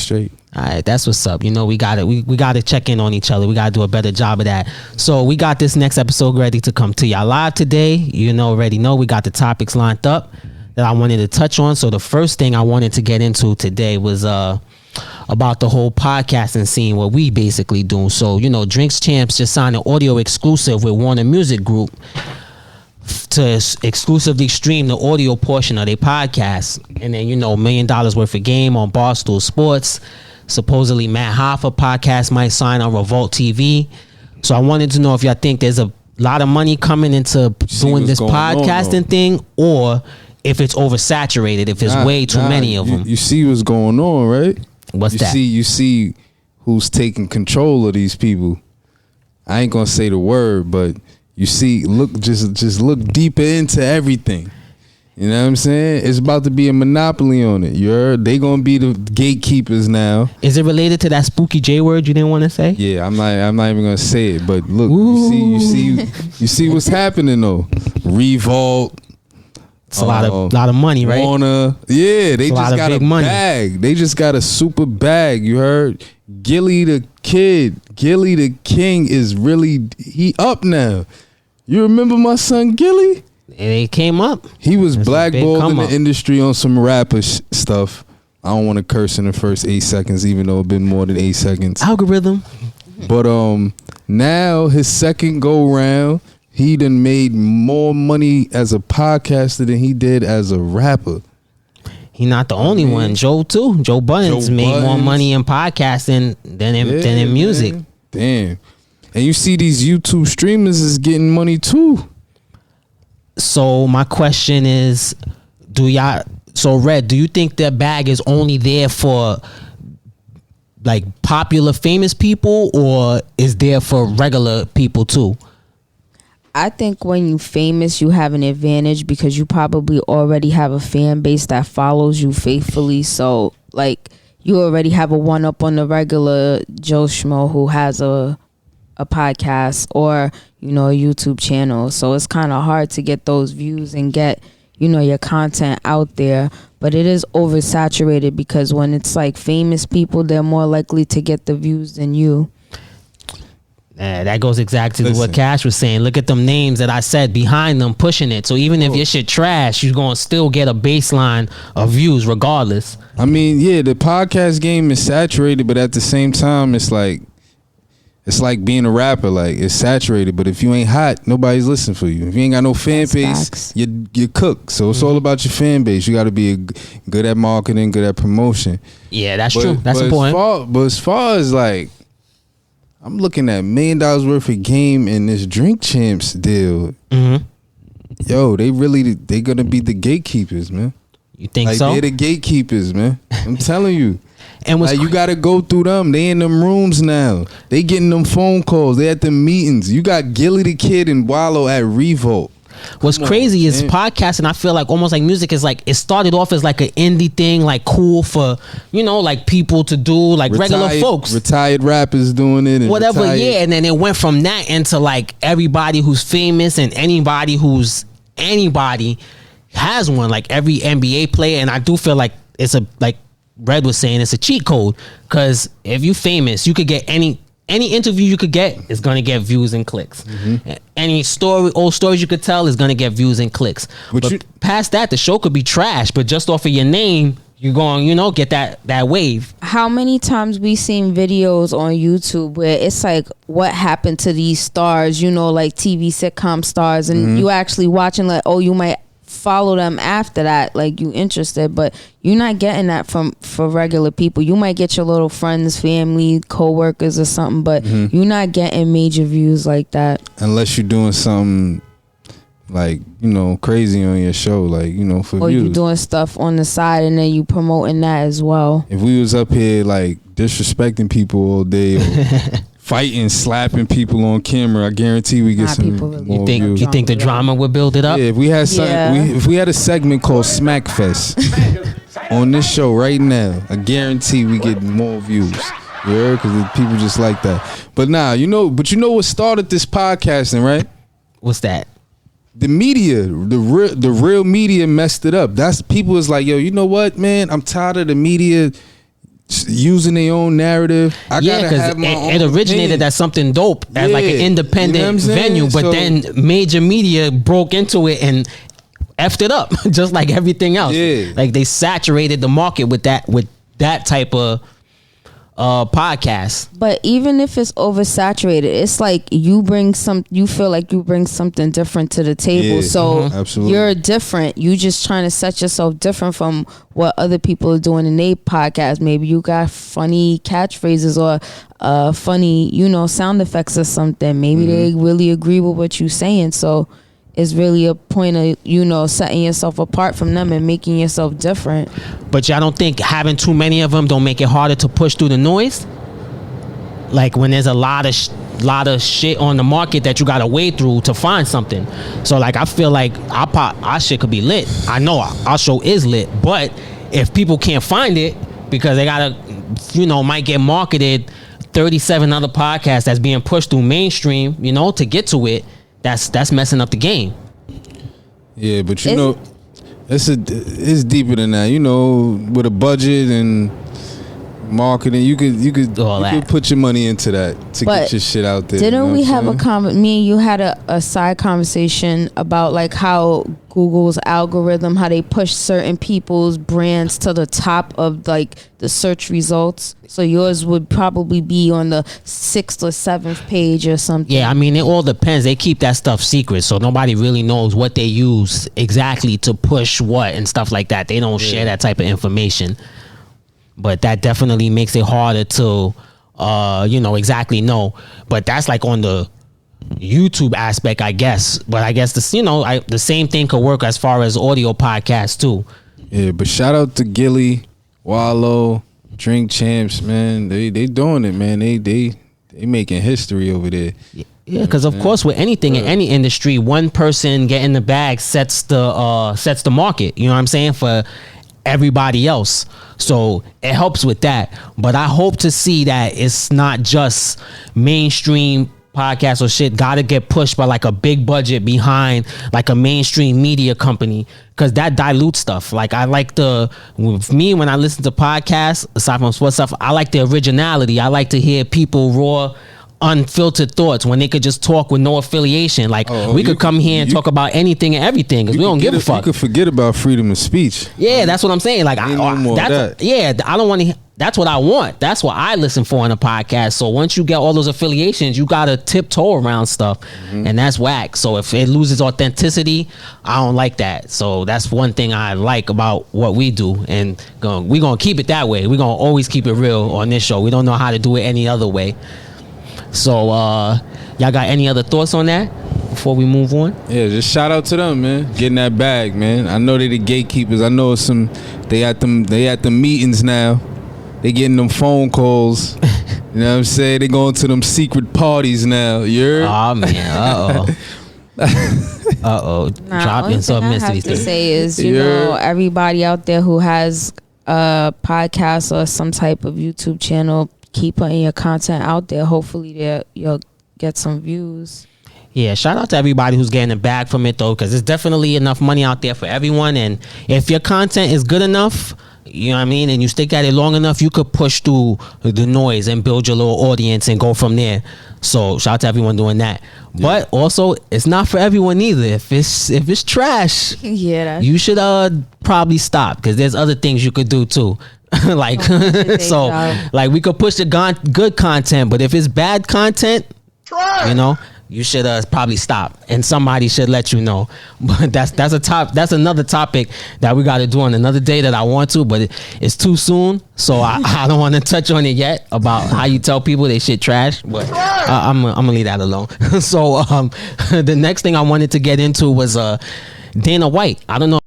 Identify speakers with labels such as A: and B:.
A: straight.
B: All right, that's what's up. You know, we got it. We got to check in on each other. We got to do a better job of that. So we got this next episode ready to come to y'all live today. You know, already know we got the topics lined up that I wanted to touch on. So the first thing I wanted to get into today was about the whole podcasting scene, what we basically do. So, you know, Drinks Champs just signed an audio exclusive with Warner Music Group to exclusively stream the audio portion of their podcast. And then, you know, $1 million worth of game on Barstool Sports. Supposedly Matt Hoffa podcast might sign on Revolt TV. So I wanted to know if y'all think there's a lot of money coming into doing this podcasting thing, or if it's oversaturated, if there's way too many of them.
A: You see what's going on, right?
B: What's that?
A: You see who's taking control of these people. I ain't gonna say the word, but you see, just look deeper into everything. You know what I'm saying? It's about to be a monopoly on it. You heard? They gonna be the gatekeepers now.
B: Is it related to that spooky J word you didn't want to say?
A: Yeah, I'm not even gonna say it. But look, you see what's happening though. Revolt.
B: It's a lot of money, right?
A: Warner. Yeah, they just got a bag. They just got a super bag. You heard? Gilly the Kid, Gilly the King is really, he up now. You remember my son Gilly?
B: It came up.
A: He was blackballed in the industry on some rapper stuff. I don't want to curse in the first 8 seconds, even though it's been more than 8 seconds.
B: Algorithm.
A: But now his second go round, he done made more money as a podcaster than he did as a rapper.
B: He not the only one. Joe too. Joe Buttons made more money in podcasting than in music.
A: Man. Damn. And you see these YouTube streamers is getting money too.
B: So my question is, Red, do you think that bag is only there for like popular famous people, or is there for regular people too?
C: I think when you famous, you have an advantage because you probably already have a fan base that follows you faithfully. So like you already have a one up on the regular Joe Schmo who has a podcast or, you know, a YouTube channel. So it's kind of hard to get those views and get, you know, your content out there. But it is oversaturated because when it's like famous people, they're more likely to get the views than you.
B: That goes exactly to what Cash was saying. Look at them names that I said behind them pushing it. So even if your shit trash, you're going to still get a baseline of views regardless.
A: I mean, yeah, the podcast game is saturated, but at the same time, it's like being a rapper. Like, it's saturated, but if you ain't hot, nobody's listening for you. If you ain't got no fan base, you cook. So it's all about your fan base. You got to be good at marketing, good at promotion.
B: Yeah, that's true. That's important.
A: But as far as like, I'm looking at $1 million worth of game in this Drink Champs deal. Mm-hmm. Yo, they gonna be the gatekeepers, man.
B: You think so?
A: They're the gatekeepers, man. I'm telling you. And you gotta go through them. They in them rooms now. They getting them phone calls. They at the meetings. You got Gilly the Kid and Wallow at Revolt.
B: What's crazy is podcasting, I feel like almost like music is like, it started off as like an indie thing, like cool for, you know, like people to do, like regular folks.
A: Retired rappers doing it. And
B: whatever, and then it went from that into like everybody who's famous and anybody has one, like every NBA player. And I do feel like it's like Red was saying, it's a cheat code, because if you famous, you could get any interview you could get is going to get views and clicks. Mm-hmm. Any old stories you could tell is going to get views and clicks. But past that, the show could be trash, but just off of your name, you're going, you know, get that wave.
C: How many times we seen videos on YouTube where it's like, what happened to these stars, you know, like TV sitcom stars, and you actually watching like, oh, you might follow them after that, like you interested, but you're not getting that for regular people. You might get your little friends, family, co-workers or something, but you're not getting major views like that unless
A: you're doing something like, you know, crazy on your show, like, you know, for
C: or
A: views.
C: You doing stuff on the side and then you promoting that as well.
A: If we was up here like disrespecting people all day or fighting, slapping people on camera, I guarantee we get some more views.
B: You think the drama would build it up?
A: Yeah, if we had if we had a segment called Smack Fest on this show right now, I guarantee we get more views. You heard? Because people just like that. But you know what started this podcasting, right?
B: What's that?
A: The media, the real media messed it up. That's people is like, yo, you know what, man? I'm tired of the media using their own narrative. I gotta
B: because
A: have my
B: it
A: own
B: originated
A: opinion.
B: as something dope, as like an
A: Yeah.
B: independent
A: You know what I'm saying?
B: venue, but
A: So-
B: then major media broke into it and effed it up, just like everything else.
A: Yeah.
B: Like they saturated the market with that type of podcast.
C: But even if it's oversaturated, it's like you feel like you bring something different to the table.
A: Yeah,
C: so
A: absolutely.
C: you're different. You just trying to set yourself different from what other people are doing in their podcast. Maybe you got funny catchphrases or funny, sound effects or something. Maybe they really agree with what you're saying. So it's really a point of, setting yourself apart from them and making yourself different.
B: But y'all don't think having too many of them don't make it harder to push through the noise? Like when there's a lot of shit on the market that you gotta wade through to find something. So like I feel like our shit could be lit. I know our show is lit, but if people can't find it because they gotta, might get marketed 37 other podcasts that's being pushed through mainstream, to get to it, that's messing up the game.
A: Yeah, but it's deeper than that. With a budget and marketing, you could put your money into that to get your shit out there.
C: Didn't we have me and you had a side conversation about like how Google's algorithm, how they push certain people's brands to the top of like the search results? So yours would probably be on the 6th or 7th page or something.
B: Yeah, I mean, it all depends. They keep that stuff secret, so nobody really knows what they use exactly to push what and stuff like that. They don't share that type of information. But that definitely makes it harder to, exactly know. But that's like on the YouTube aspect, I guess. But I guess the same thing could work as far as audio podcasts too.
A: Yeah, but shout out to Gilly, Wallow, Drink Champs, man. They doing it, man. They making history over there.
B: Yeah, because of course with anything in any industry, one person getting the bag sets the market. You know what I'm saying? For everybody else. So it helps with that. But I hope to see that it's not just mainstream podcasts or shit gotta get pushed by like a big budget behind like a mainstream media company, because that dilutes stuff. Like I like with me, when I listen to podcasts, aside from sports stuff, I like the originality. I like to hear people raw, unfiltered thoughts when they could just talk with no affiliation. Like we could come here and talk about anything and everything because we don't give a fuck.
A: You could forget about freedom of speech.
B: Yeah, that's what I'm saying. Like I don't want to. That's what I want. That's what I listen for in a podcast. So once you get all those affiliations, you gotta tiptoe around stuff, and that's whack. So if it loses authenticity, I don't like that. So that's one thing I like about what we do, and we're gonna keep it that way. We're gonna always keep it real on this show. We don't know how to do it any other way. So y'all got any other thoughts on that before we move on?
A: Yeah, just shout out to them, man. Getting that bag, man. I know they the gatekeepers. I know they at the meetings now. They getting them phone calls. You know what I'm saying? They going to them secret parties now. You
B: Oh man, dropping some mystery
C: I have to
B: things.
C: say is, everybody out there who has a podcast or some type of YouTube channel, keep putting your content out there. Hopefully you'll get some views.
B: Yeah, shout out to everybody who's getting a bag from it though, because there's definitely enough money out there for everyone. And if your content is good enough, you know what I mean, and you stick at it long enough, you could push through the noise and build your little audience and go from there. So shout out to everyone doing that. Yeah. But also, it's not for everyone either. If it's trash, you should probably stop, because there's other things you could do too. Like so, like we could push the good content, but if it's bad content, you should probably stop, and somebody should let you know. But that's another topic that we got to do on another day that I want to, but it's too soon, so I don't want to touch on it yet about how you tell people they shit trash. But I'm gonna leave that alone. So the next thing I wanted to get into was Dana White. I don't know